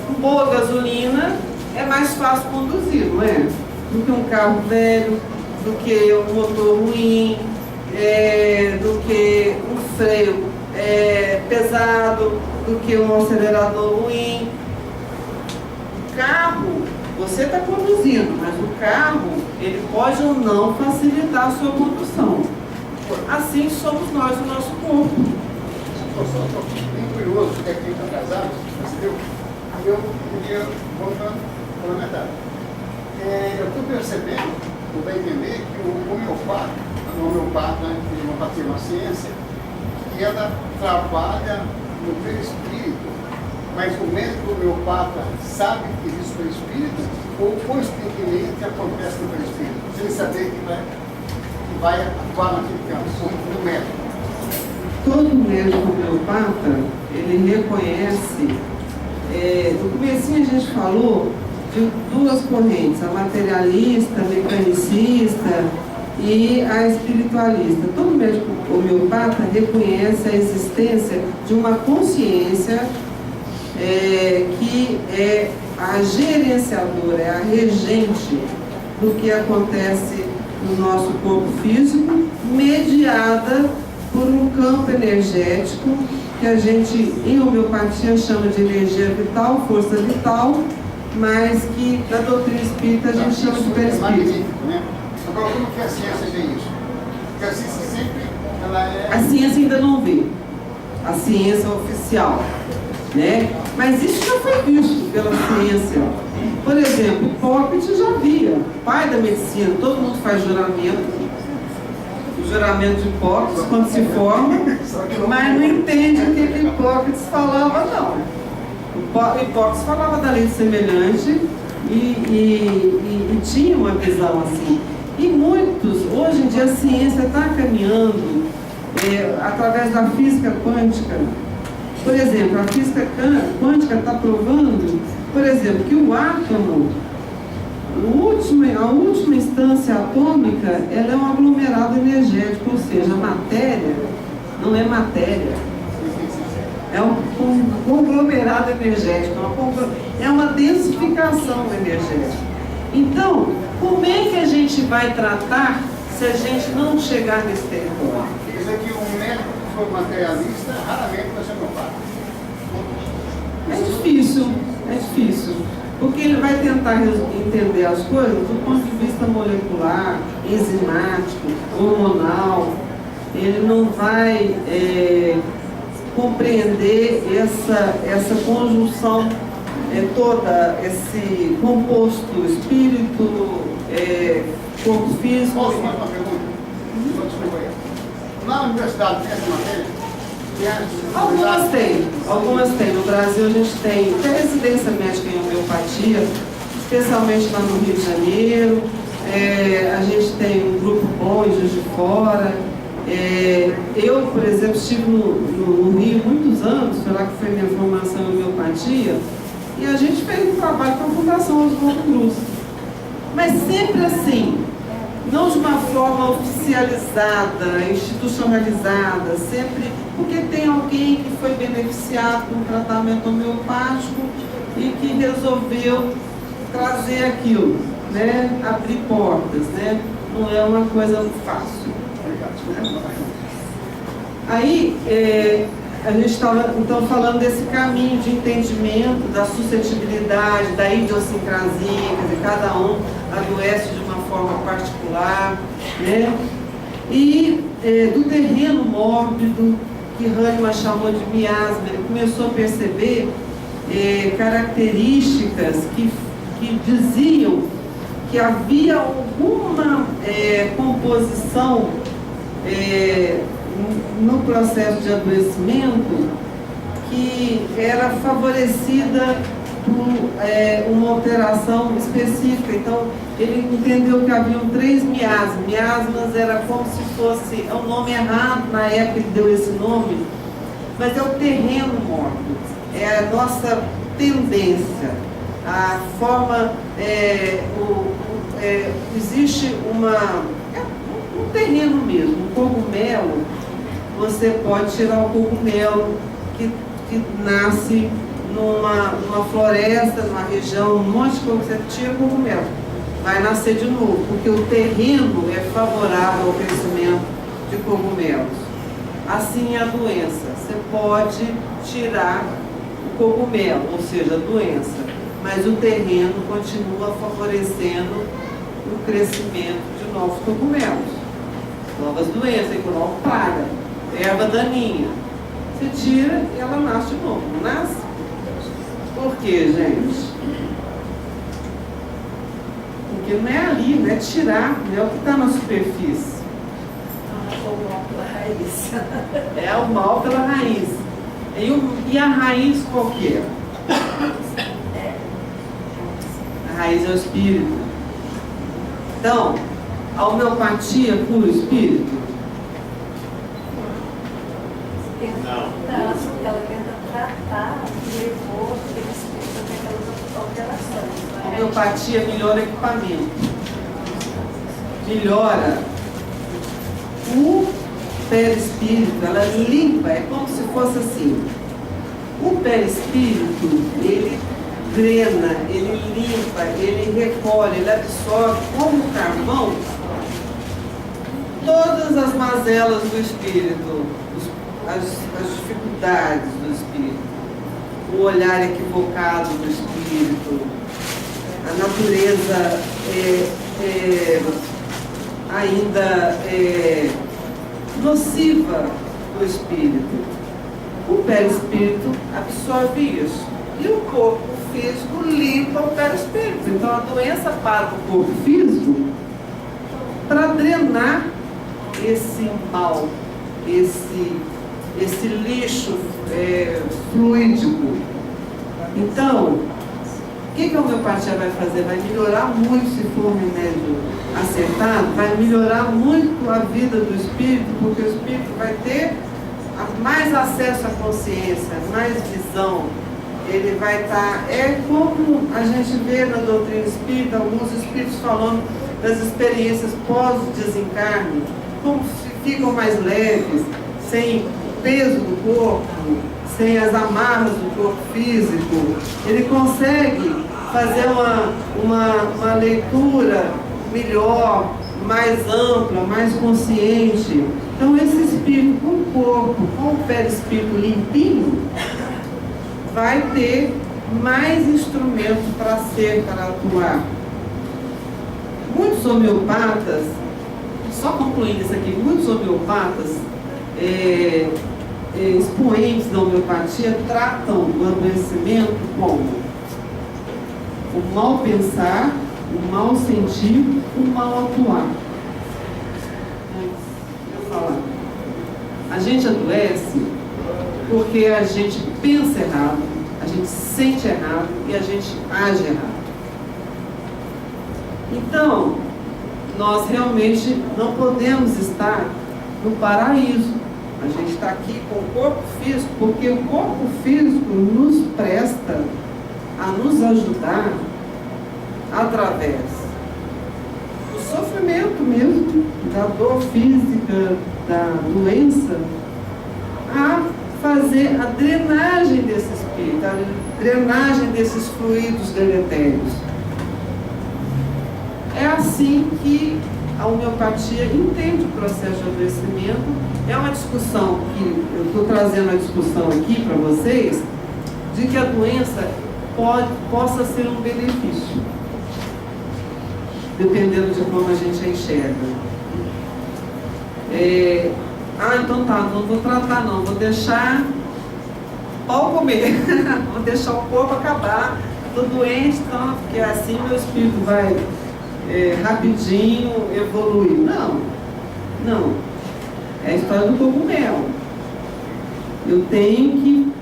com boa gasolina, é mais fácil conduzir, não é? Do que um carro velho, do que um motor ruim, do que um freio pesado. do que um acelerador ruim. O carro, você está conduzindo, mas o carro, ele pode ou não facilitar a sua condução. Assim somos nós, o nosso corpo.
Estou bem curioso, porque aqui estão casados, percebeu? Eu queria complementar. Eu estou percebendo, estou bem entender, que o homeopata, a homeopatia é uma ciência, que ela trabalha no perispírito, mas o médico homeopata sabe que existe o perispírito, ou constantemente acontece no perispírito, sem saber que vai atuar naquele campo, no médico.
Todo médico homeopata, ele reconhece, no comecinho a gente falou de duas correntes, a materialista, a mecanicista e a espiritualista. Todo médico homeopata reconhece a existência de uma consciência que é a gerenciadora, é a regente do que acontece no nosso corpo físico, mediada por um campo energético que a gente, em homeopatia, chama de energia vital, força vital, mas que na doutrina espírita a gente chama de perispírito.
É magnífico, né? Agora, como que a ciência vê isso? Porque a ciência sempre, ela é...
A ciência ainda não vê, a ciência oficial, né? Mas isso já foi visto pela ciência. Por exemplo, Hipócrates já via, pai da medicina, todo mundo faz juramento, o juramento de Hipócrates quando se forma, mas não entende o que Hipócrates falava, não. Hipócrates falava da lei do semelhante e tinha uma visão assim. E muitos, hoje em dia a ciência está caminhando através da física quântica. Por exemplo, a física quântica está provando, por exemplo, que o átomo, a última instância atômica, ela é um aglomerado energético, ou seja, a matéria não é matéria, é um conglomerado energético, é uma densificação energética. Então, como é que a gente vai tratar se a gente não chegar nesse território?
Quer dizer que um médico que for materialista raramente vai ser homeopata.
É difícil, porque ele vai tentar entender as coisas do ponto de vista molecular, enzimático, hormonal. Ele não vai compreender essa conjunção toda, esse composto espírito, corpo físico.
Posso fazer uma pergunta? Desculpa aí. Na universidade tem essa matéria?
Algumas tem. No Brasil a gente tem residência médica em homeopatia, especialmente lá no Rio de Janeiro. A gente tem um grupo bom em Juiz de Fora. Eu, por exemplo, estive no Rio muitos anos, foi lá que foi minha formação em homeopatia, e a gente fez um trabalho com a Fundação Oswaldo Cruz. Mas sempre assim, não de uma forma oficializada, institucionalizada, sempre porque tem alguém que foi beneficiado com um tratamento homeopático e que resolveu trazer aquilo, né? Abrir portas, né? Não é uma coisa fácil. Aí, a gente estava então falando desse caminho de entendimento, da suscetibilidade, da idiosincrasia, quer dizer, cada um adoece de uma forma particular, né? E do terreno mórbido, que Hahnemann chamou de miasma. Ele começou a perceber características que diziam que havia alguma composição no processo de adoecimento que era favorecida por uma alteração específica. Então, ele entendeu que haviam 3 miasmas. Miasmas era como se fosse, é um nome errado, na época ele deu esse nome, mas é o terreno mórbido, é a nossa tendência, a forma, existe um terreno mesmo, um cogumelo. Você pode tirar um cogumelo que nasce numa floresta, numa região, um monte de coisa, você tira o cogumelo, vai nascer de novo, porque o terreno é favorável ao crescimento de cogumelos. Assim é a doença. Você pode tirar o cogumelo, ou seja, a doença, mas o terreno continua favorecendo o crescimento de novos cogumelos, novas doenças, nova praga, erva daninha. Você tira e ela nasce de novo, não nasce? Por quê, gente? Porque não é ali, não é tirar, não é o que está na superfície.
O mal pela raiz.
É o mal pela raiz. E a raiz qual que é? A raiz é o espírito. Então, a homeopatia é puro espírito?
Não, porque ela tenta tratar o levou aquele espírito daquelas alterações.
A homeopatia melhora o equipamento. Melhora o perispírito, ela limpa, é como se fosse assim. O perispírito, ele drena, ele limpa, ele recolhe, ele absorve como o carvão todas as mazelas do espírito, as dificuldades do espírito, o olhar equivocado do espírito, a natureza ainda nociva do espírito. O perispírito absorve isso. E o corpo físico limpa o perispírito. Então a doença para o corpo físico para drenar esse mal, esse lixo fluídico. Então, o que a homeopatia vai fazer? Vai melhorar muito, se for um remédio acertado, vai melhorar muito a vida do espírito, porque o espírito vai ter mais acesso à consciência, mais visão. Ele vai estar, é como a gente vê na doutrina espírita, alguns espíritos falando das experiências pós-desencarne, como ficam mais leves, sem o peso do corpo, sem as amarras do corpo físico. Ele consegue fazer uma leitura melhor, mais ampla, mais consciente. Então esse espírito com o corpo, com o perispírito limpinho, vai ter mais instrumentos para atuar. Muitos homeopatas, só concluindo isso aqui, muitos homeopatas, expoentes da homeopatia, tratam o adoecimento como o mal pensar, o mal sentir, o mal atuar. A gente adoece porque a gente pensa errado, a gente sente errado e a gente age errado. Então, nós realmente não podemos estar no paraíso. A gente está aqui com o corpo físico, porque o corpo físico nos presta a nos ajudar através do sofrimento mesmo, da dor física, da doença, a fazer a drenagem desse espírito, a drenagem desses fluidos deletérios. É assim que a homeopatia entende o processo de adoecimento. É uma discussão que eu estou trazendo a discussão aqui para vocês, de que a doença possa ser um benefício, dependendo de como a gente a enxerga. Então tá, não vou tratar não, vou deixar pau comer, vou deixar o corpo acabar, estou doente, então, porque assim meu espírito vai rapidinho evoluir. Não. É a história do cogumelo. Eu tenho que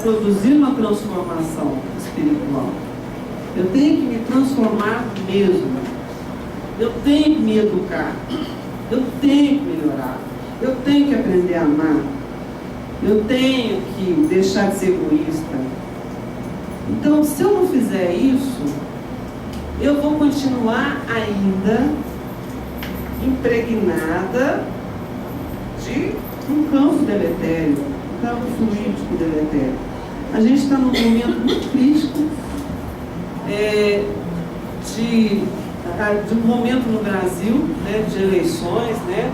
produzir uma transformação espiritual. Eu tenho que me transformar mesmo. Eu tenho que me educar. Eu tenho que melhorar. Eu tenho que aprender a amar. Eu tenho que deixar de ser egoísta. Então, se eu não fizer isso, eu vou continuar ainda impregnada de um campo deletério, um campo fluídico deletério. A gente está num momento muito crítico de um momento no Brasil, né, de eleições, né,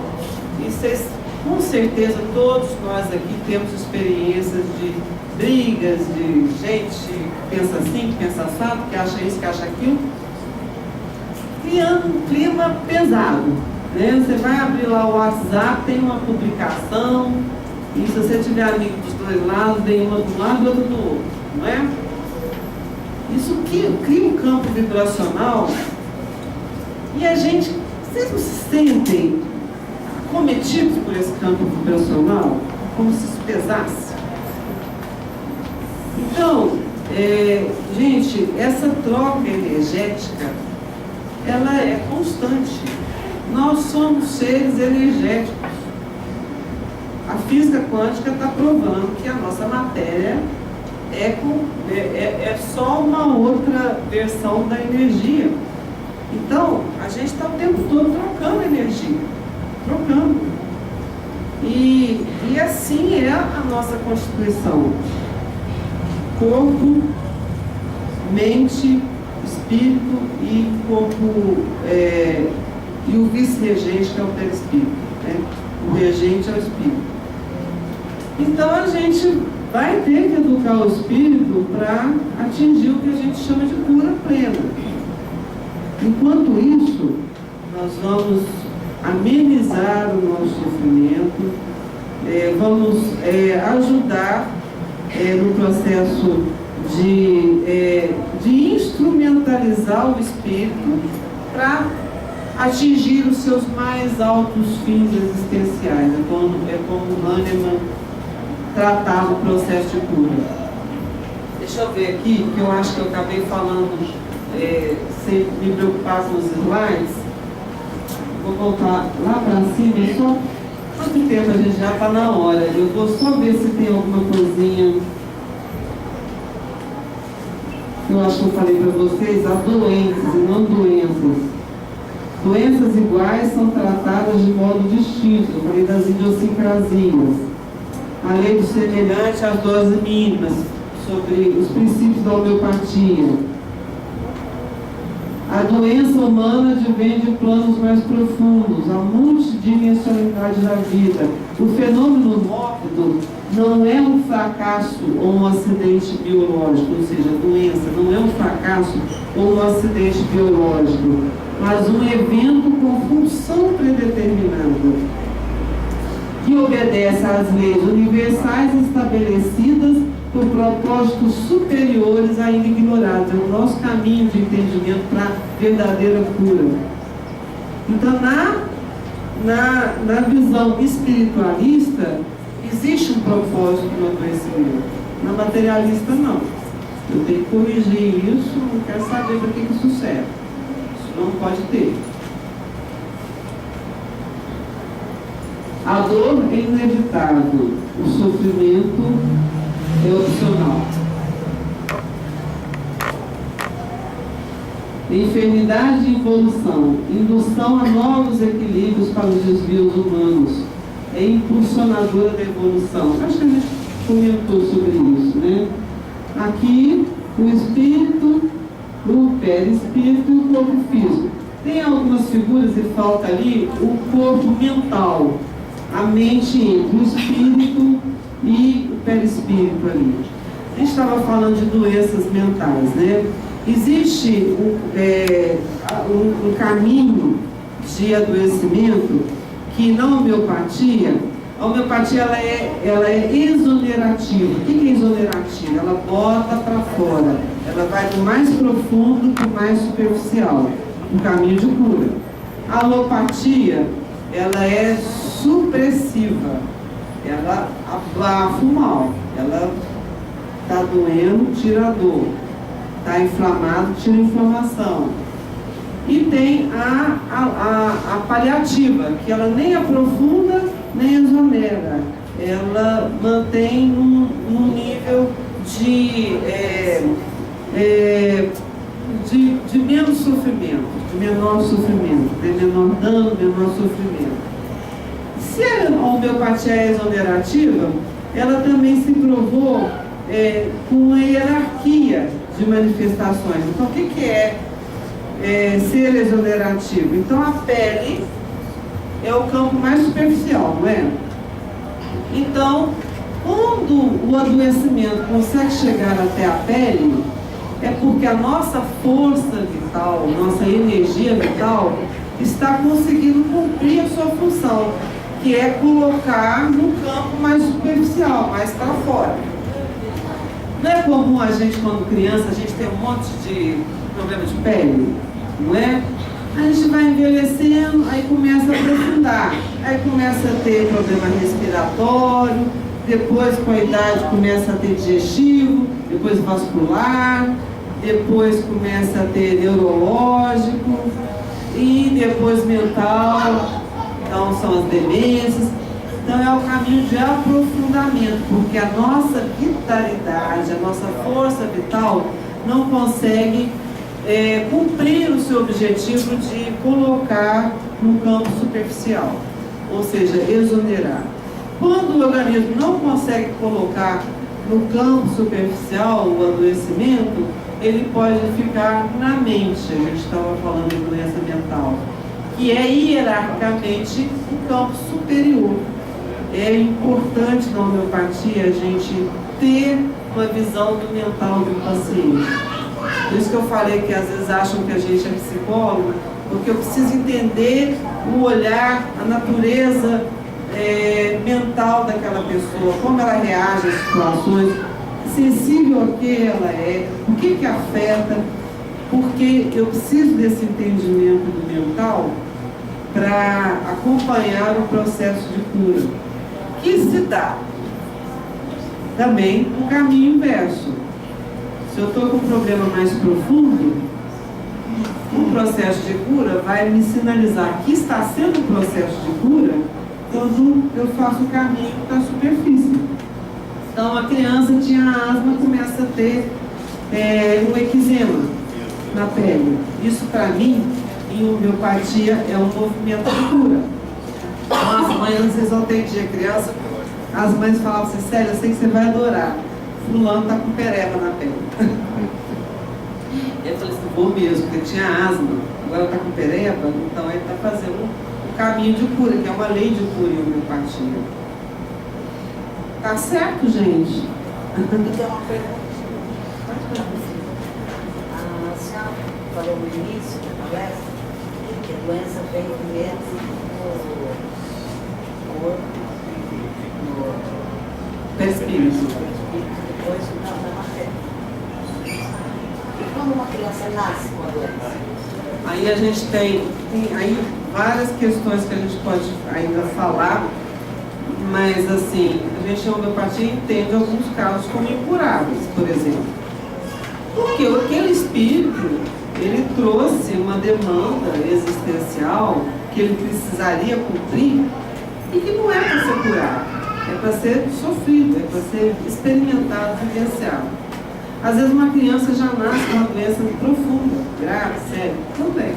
e vocês Com certeza todos nós aqui temos experiências de brigas, de gente que pensa assim, que pensa assado, que acha isso, que acha aquilo, criando um clima pesado, né? Você vai abrir lá o WhatsApp, tem uma publicação, e se você tiver amigo dos dois lados, vem uma do lado e outra do outro, não é? Isso cria um campo vibracional e a gente, vocês não se sentem acometidos por esse campo vibracional, como se isso pesasse? Então, gente, essa troca energética, ela é constante. Nós somos seres energéticos. A física quântica está provando que a nossa matéria é só uma outra versão da energia. Então, a gente está o tempo todo trocando energia. Trocando. E assim é a nossa constituição. Corpo, mente, espírito e corpo, e o vice-regente, que é o perispírito, né? O regente é o espírito. Então a gente vai ter que educar o espírito para atingir o que a gente chama de cura plena. Enquanto isso, nós vamos amenizar o nosso sofrimento, vamos ajudar no processo de instrumentalizar o espírito para atingir os seus mais altos fins existenciais. É como Hahnemann tratava o processo de cura. Deixa eu ver aqui, que eu acho que eu acabei falando sem me preocupar com os slides. Vou voltar lá para cima, só quanto tempo a gente já está na hora. Eu vou só ver se tem alguma coisinha. Eu acho que eu falei para vocês, há doenças e não doenças. Doenças iguais são tratadas de modo distinto. Eu falei das idiosincrasias. A lei do semelhante às doses mínimas, sobre os princípios da homeopatia. A doença humana advém de planos mais profundos, a multidimensionalidade da vida. O fenômeno mórbido não é um fracasso ou um acidente biológico, ou seja, a doença não é um fracasso ou um acidente biológico, mas um evento com função predeterminada, que obedece às leis universais estabelecidas por propósitos superiores ainda ignorados. É o nosso caminho de entendimento para a verdadeira cura. Então, na visão espiritualista, existe um propósito no adoecimento. Na materialista, não. Eu tenho que corrigir isso, não quero saber para que isso serve. Isso não pode ter. A dor é inevitável, o sofrimento é opcional. Enfermidade e evolução, indução a novos equilíbrios para os desvios humanos, é impulsionadora da evolução. Acho que a gente comentou sobre isso, né? Aqui, o espírito, o perispírito e o corpo físico. Tem algumas figuras e falta ali o corpo mental, a mente entre o espírito e o perispírito ali. A gente estava falando de doenças mentais, né? Existe um caminho de adoecimento que na homeopatia, a homeopatia ela é exonerativa. O que é exonerativa? Ela bota para fora, ela vai do mais profundo para o mais superficial, um caminho de cura. A alopatia, ela é supressiva, ela abafa o mal, ela está doendo, tira a dor, está inflamado, tira a inflamação. E tem a paliativa, que ela nem aprofunda, nem exonera, ela mantém um nível de menos sofrimento, de menor sofrimento, de menor dano, menor sofrimento. Se a homeopatia é exonerativa, ela também se provou com uma hierarquia de manifestações. Então, o que é ser exonerativo? Então, a pele é o campo mais superficial, não é? Então, quando o adoecimento consegue chegar até a pele, é porque a nossa força vital, nossa energia vital, está conseguindo cumprir a sua função, que é colocar no campo mais superficial, mais para fora. Não é comum a gente, quando criança, a gente tem um monte de problema de pele, não é? A gente vai envelhecendo, aí começa a aprofundar, aí começa a ter problema respiratório, depois com a idade começa a ter digestivo, depois vascular, depois começa a ter neurológico e depois mental, então são as demências. Então é o caminho de aprofundamento, porque a nossa vitalidade, a nossa força vital não consegue cumprir o seu objetivo de colocar no campo superficial, ou seja, exonerar. Quando o organismo não consegue colocar no campo superficial o adoecimento, ele pode ficar na mente. A gente estava falando de doença mental, que é hierarquicamente o campo superior. É importante na homeopatia a gente ter uma visão do mental do paciente. Por isso que eu falei que às vezes acham que a gente é psicólogo, porque eu preciso entender o olhar, a natureza mental daquela pessoa, como ela reage às situações, sensível a que ela é, o que afeta, porque eu preciso desse entendimento do mental para acompanhar o processo de cura, que se dá também no caminho inverso. Se eu estou com um problema mais profundo, o processo de cura vai me sinalizar que está sendo um processo de cura quando eu faço o caminho da superfície. Então a criança tinha asma, começa a ter um eczema na pele. Isso para mim, em homeopatia, é um movimento de cura. Então as mães, às vezes eu atendia criança, as mães falavam assim: Célia, eu sei que você vai adorar, fulano está com pereba na pele. Eu falei assim: vou mesmo, porque tinha asma, agora está com pereba, então ele está fazendo um caminho de cura, que é uma lei de cura em homeopatia. Tá certo, gente?
Então, uma pergunta. A senhora falou no início da palestra que a doença vem primeiro no corpo, no
Perispírito.
depois na matéria. E quando uma criança nasce com a doença?
Aí a gente tem aí várias questões que a gente pode ainda falar, mas assim, a gente em homeopatia entende alguns casos como incuráveis, por exemplo. Porque aquele espírito, ele trouxe uma demanda existencial que ele precisaria cumprir e que não é para ser curado, é para ser sofrido, é para ser experimentado, vivenciado. Às vezes uma criança já nasce com uma doença profunda, grave, séria, também.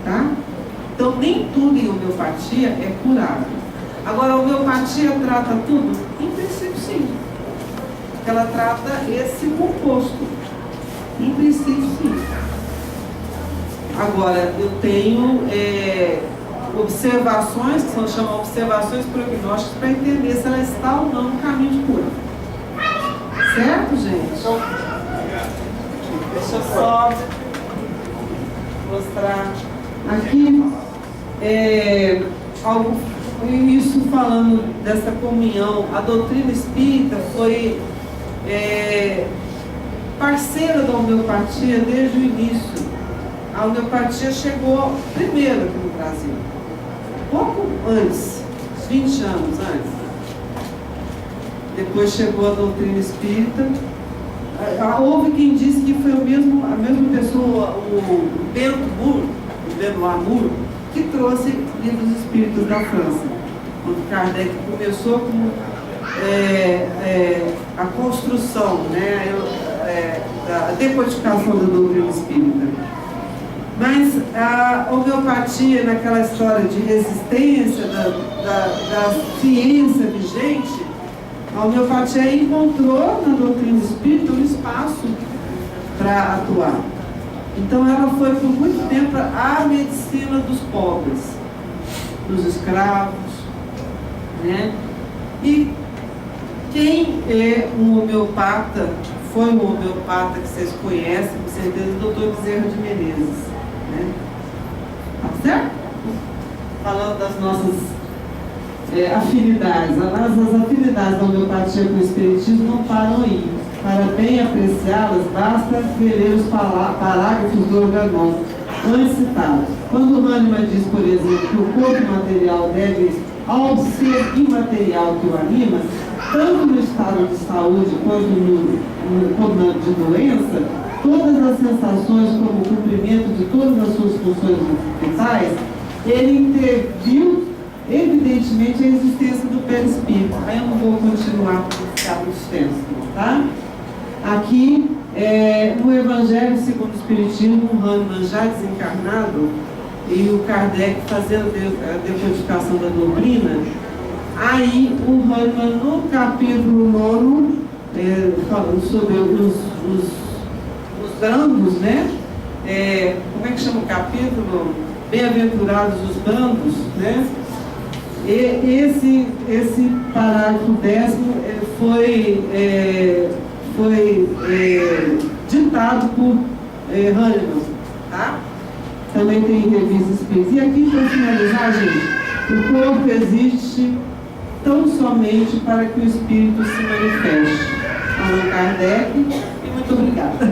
Tá? Então nem tudo em homeopatia é curável. Agora, a homeopatia trata tudo? Em princípio, sim. Ela trata esse composto. Em princípio, sim. Agora, eu tenho observações, que são chamadas observações prognósticas, para entender se ela está ou não no caminho de cura. Certo, gente? Deixa eu só mostrar aqui algo. Isso falando dessa comunhão, a doutrina espírita foi parceira da homeopatia desde o início. A homeopatia chegou primeiro aqui no Brasil, pouco antes, 20 anos antes. Depois chegou a doutrina espírita. Houve quem disse que foi a mesma pessoa, o Benoît Mur, que trouxe livros espíritos da França. Quando Kardec começou com a construção, né, a decodificação da doutrina espírita. Mas a homeopatia, naquela história de resistência da ciência vigente, a homeopatia encontrou na doutrina espírita um espaço para atuar. Então ela foi por muito tempo a medicina dos pobres, dos escravos, né? E quem é um homeopata, foi um homeopata que vocês conhecem, com certeza, o doutor Bezerra de Menezes, né? Tá certo? Falando das nossas afinidades. As afinidades da homeopatia com o espiritismo não param aí. Para bem apreciá-las, basta ler os parágrafos do organon antes citados. Quando Hahnemann diz, por exemplo, que o corpo material deve ao ser imaterial que o anima, tanto no estado de saúde quanto no comando de doença, todas as sensações como o cumprimento de todas as suas funções vitais, ele interviu evidentemente a existência do perispírito. Aí eu não vou continuar por ficar muito extenso, tá? Aqui, no Evangelho segundo o Espiritismo, o Hahnemann já desencarnado e o Kardec fazendo a decodificação da doutrina, aí o Hahnemann no capítulo 9, falando sobre os brandos, né? Como é que chama o capítulo? Bem-aventurados os brandos, né? E esse parágrafo 10º foi ditado por Hahnemann, tá? Também tem revistas espíritas. E aqui, para finalizar, gente, o corpo existe tão somente para que o espírito se manifeste. Allan Kardec, e muito obrigada.